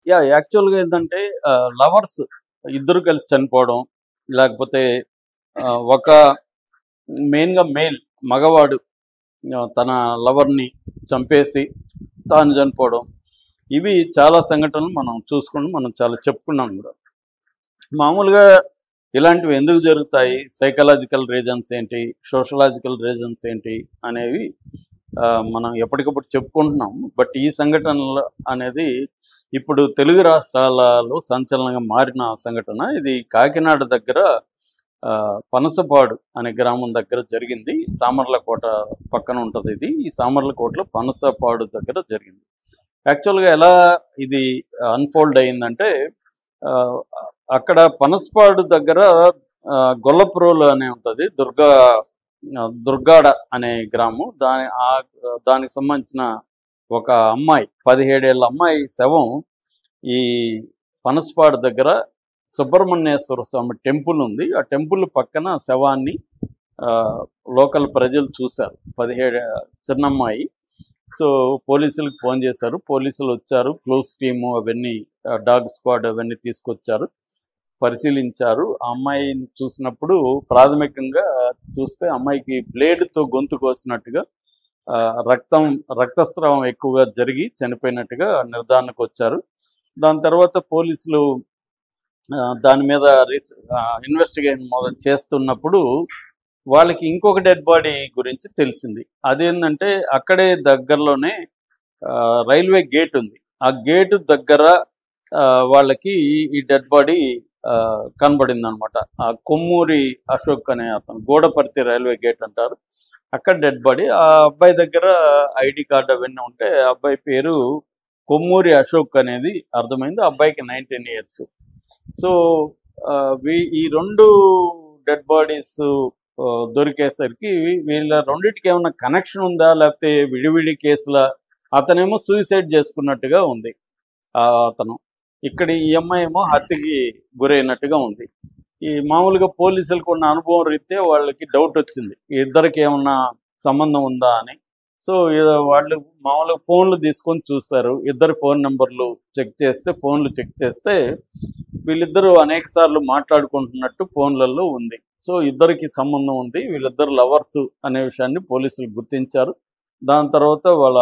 యాక్చువల్‌గా ఏందంటే లవర్స్ ఇద్దరు కలిసి చనిపోవడం, లేకపోతే ఒక మెయిన్‌గా మగవాడు తన లవర్‌ని చంపేసి తాను చనిపోవడం. ఇవి చాలా సంఘటనలు మనం చాలా చెప్పుకున్నాం గూడా. మామూలుగా ఇలాంటివి ఎందుకు జరుగుతాయి? సైకలాజికల్ రీజన్స్ ఏంటి? సోషలాజికల్ రీజన్స్ ఏంటి? అనేవి మనం ఎప్పటికప్పుడు చెప్పుకుంటున్నాం. బట్ ఈ సంఘటనలు అనేది ఇప్పుడు తెలుగు రాష్ట్రాలలో సంచలనంగా మారిన సంఘటన. ఇది కాకినాడ దగ్గర పనసపాడు అనే గ్రామం దగ్గర జరిగింది. సామర్లకోట పక్కన ఉంటది ఇది. ఈ సామర్లకోటలో పనసపాడు దగ్గర జరిగింది. యాక్చువల్‌గా ఎలా ఇది అన్‌ఫోల్డ్ అయిందంటే ఆహ్, అక్కడ పనసపాడు దగ్గర గొల్లప్రోలు అనే ఉంటది. దుర్గాడ అనే గ్రామం. దానికి సంబంధించిన ఒక అమ్మాయి 17 ఏళ్ల అమ్మాయి శవం ఈ పనసపాడు దగ్గర సుబ్రహ్మణ్యేశ్వర స్వామి టెంపుల్ ఉంది. ఆ టెంపుల్ పక్కన శవాన్ని లోకల్ ప్రజలు చూశారు. 17 చిన్నమ్మాయి. సో, పోలీసులకు ఫోన్ చేశారు. పోలీసులు వచ్చారు. క్లూస్ టీము అవన్నీ డాగ్ స్క్వాడ్ అవన్నీ తీసుకొచ్చారు. పరిశీలించారు. ఆ అమ్మాయిని చూసినప్పుడు ప్రాథమికంగా చూస్తే అమ్మాయికి బ్లేడ్‌తో గొంతు కోసినట్టుగా రక్తస్రావం ఎక్కువగా జరిగి చనిపోయినట్టుగా నిర్ధారణకొచ్చారు. దాని తర్వాత పోలీసులు దాని మీద ఇన్వెస్టిగేషన్ చేస్తున్నప్పుడు వాళ్ళకి ఇంకొక డెడ్ బాడీ గురించి తెలిసింది. అదేంటంటే అక్కడే దగ్గరలోనే రైల్వే గేట్ ఉంది. ఆ గేటు దగ్గర వాళ్ళకి ఈ డెడ్ బాడీ కనబడిందనమాట. ఆ కొమ్మూరి అశోక్ అనే అతను, గూడపర్తి రైల్వే గేట్ అంటారు. అక్కడ డెడ్ బాడీ. ఆ అబ్బాయి దగ్గర ఐడీ కార్డ్ అవన్నీ ఉంటే ఆ అబ్బాయి పేరు కొమ్మూరి అశోక్ అనేది అర్థమైంది. ఆ అబ్బాయికి 19 ఇయర్స్. సో, ఈ 2 డెడ్ బాడీస్ దొరికేసరికి వీళ్ళ రెండిటికి ఏమన్నా కనెక్షన్ ఉందా? లేకపోతే విడివిడి కేసులా? అతనేమో సూసైడ్ చేసుకున్నట్టుగా ఉంది. అతను. ఇక్కడ ఈ అమ్మాయి ఏమో హత్యకి గురైనట్టుగా ఉంది. ఈ మామూలుగా పోలీసులకు ఉన్న అనుభవం రీత్యా వాళ్ళకి డౌట్ వచ్చింది. ఇద్దరికి ఏమన్నా సంబంధం ఉందా అని. సో, వాళ్ళు మామూలుగా ఫోన్లు తీసుకొని చూస్తారు. ఇద్దరి ఫోన్ నెంబర్లు ఫోన్లు చెక్ చేస్తే వీళ్ళిద్దరూ అనేక సార్లు మాట్లాడుకుంటున్నట్టు ఫోన్లలో ఉంది. సో, ఇద్దరికి సంబంధం ఉంది. వీళ్ళిద్దరు లవర్స్ అనే విషయాన్ని పోలీసులు గుర్తించారు. దాని తర్వాత వాళ్ళ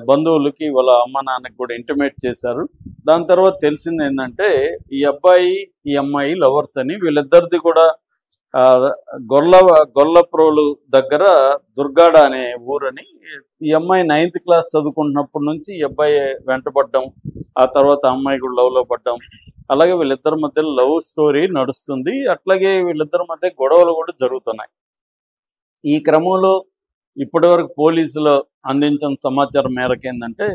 బంధువులకి, వాళ్ళ అమ్మ నాన్నకి కూడా ఇంటిమేట్ చేశారు. దాని తర్వాత తెలిసింది ఏంటంటే ఈ అబ్బాయి, ఈ అమ్మాయి లవర్స్ అని. వీళ్ళిద్దరిది కూడా గొల్లప్రోలు దగ్గర దుర్గాడ అనే ఊరని. ఈ అమ్మాయి 9th క్లాస్ చదువుకుంటున్నప్పటి నుంచి ఈ అబ్బాయి వెంటపడ్డం, ఆ తర్వాత అమ్మాయి కూడా లవ్లో పడ్డం, అలాగే వీళ్ళిద్దరి మధ్య లవ్ స్టోరీ నడుస్తుంది. అట్లాగే వీళ్ళిద్దరి మధ్య గొడవలు కూడా జరుగుతున్నాయి. ఈ క్రమంలో ఇప్పటివరకు పోలీసులు అందించిన సమాచారం మేరకు ఏంటంటే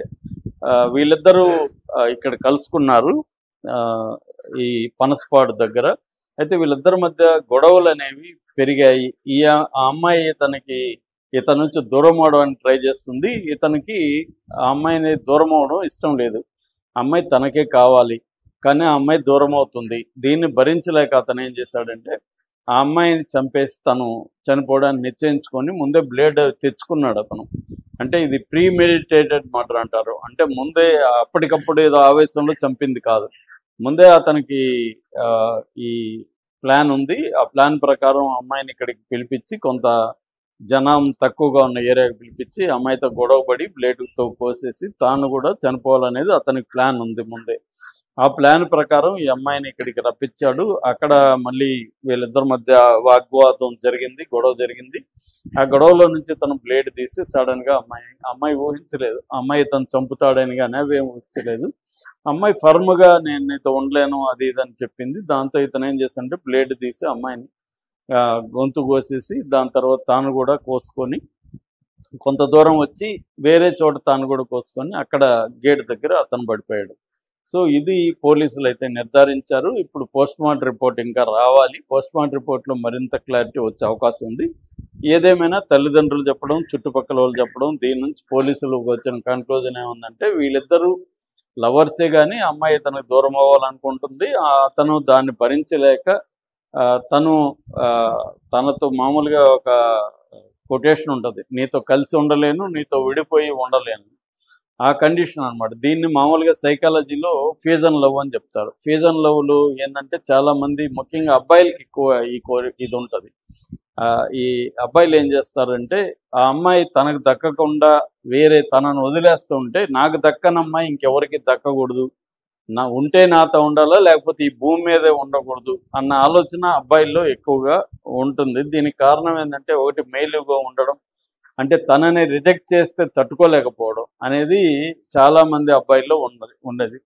వీళ్ళిద్దరూ ఇక్కడ కలుసుకున్నారు ఈ పనసపాడు దగ్గర. అయితే వీళ్ళిద్దరి మధ్య గొడవలు అనేవి పెరిగాయి. ఆ అమ్మాయి ఇతని నుంచి దూరం అవడానికి ట్రై చేస్తుంది. ఇతనికి ఆ అమ్మాయిని దూరం అవడం ఇష్టం లేదు. అమ్మాయి తనకే కావాలి, కానీ ఆ అమ్మాయి దూరం అవుతుంది. దీన్ని భరించలేక అతను ఏం చేశాడంటే ఆ అమ్మాయిని చంపేసి తను చనిపోవడానికి నిశ్చయించుకొని ముందే బ్లేడ్ తెచ్చుకున్నాడు అతను. అంటే ఇది ప్రీమెడిటేటెడ్ మర్డర్ అంటారు. అంటే ముందే అప్పటికప్పుడు ఏదో ఆవేశంలో చంపింది కాదు. ముందే అతనికి ఈ ప్లాన్ ఉంది. ఆ ప్లాన్ ప్రకారం అమ్మాయిని ఇక్కడికి పిలిపించి, కొంత జనం తక్కువగా ఉన్న ఏరియాకి పిలిపించి అమ్మాయితో గొడవపడి బ్లేడ్తో కోసేసి తాను కూడా చనిపోవాలనేది అతనికి ప్లాన్ ఉంది ముందే. ఆ ప్లాన్ ప్రకారం ఈ అమ్మాయిని ఇక్కడికి రప్పించాడు. అక్కడ మళ్ళీ వీళ్ళిద్దరి మధ్య వాగ్వాదం జరిగింది, గొడవ జరిగింది. ఆ గొడవలో నుంచి తను బ్లేడ్ తీసి సడన్గా అమ్మాయి ఊహించలేదు. అమ్మాయి తను చంపుతాడని కానీ అవేం ఊహించలేదు. అమ్మాయి ఫర్మ్గా నేను నీతో ఉండలేను అది ఇది అని చెప్పింది. దాంతో ఇతను ఏం చేశాడంటే బ్లేడ్ తీసి అమ్మాయిని గొంతు కోసేసి దాని తర్వాత తాను కూడా కోసుకొని కొంత దూరం వచ్చి వేరే చోట తాను కూడా కోసుకొని అక్కడ గేట్ దగ్గర అతను పడిపోయాడు. సో, ఇది పోలీసులు అయితే నిర్ధారించారు. ఇప్పుడు పోస్ట్మార్టం రిపోర్ట్ ఇంకా రావాలి. పోస్ట్మార్టం రిపోర్ట్లో మరింత క్లారిటీ వచ్చే అవకాశం ఉంది. ఏదేమైనా తల్లిదండ్రులు చెప్పడం, చుట్టుపక్కల వాళ్ళు చెప్పడం, దీని నుంచి పోలీసులకు వచ్చిన కన్క్లూజన్ ఏముందంటే వీళ్ళిద్దరూ లవర్సే కానీ అమ్మాయి తనకు దూరం అవ్వాలనుకుంటుంది. అతను దాన్ని భరించలేక తను తనతో మామూలుగా ఒక కొటేషన్ ఉంటుంది, నీతో కలిసి ఉండలేను, నీతో విడిపోయి ఉండలేను. ఆ కండిషన్ అన్నమాట. దీన్ని మామూలుగా సైకాలజీలో ఫ్యూజన్ లవ్ అని చెప్తారు. ఫ్యూజన్ లవ్‌లు ఏందంటే చాలామంది ముఖ్యంగా అబ్బాయిలకి ఎక్కువ ఇది ఉంటది. ఈ అబ్బాయిలు ఏం చేస్తారంటే, ఆ అమ్మాయి తనకు దక్కకుండా వేరే తనను వదిలేస్తూ ఉంటే, నాకు దక్కని అమ్మాయి ఇంకెవరికీ దక్కకూడదు. ఉంటే నాతో ఉండాలా, లేకపోతే ఈ భూమి మీదే ఉండకూడదు అన్న ఆలోచన అబ్బాయిల్లో ఎక్కువగా ఉంటుంది. దీనికి కారణం ఏందంటే, ఒకటి మెయిల్ ఇగో ఉండడం. అంటే తనని రిజెక్ట్ చేస్తే తట్టుకోలేకపోవడం అనేది చాలామంది అబ్బాయిల్లో ఉన్నది.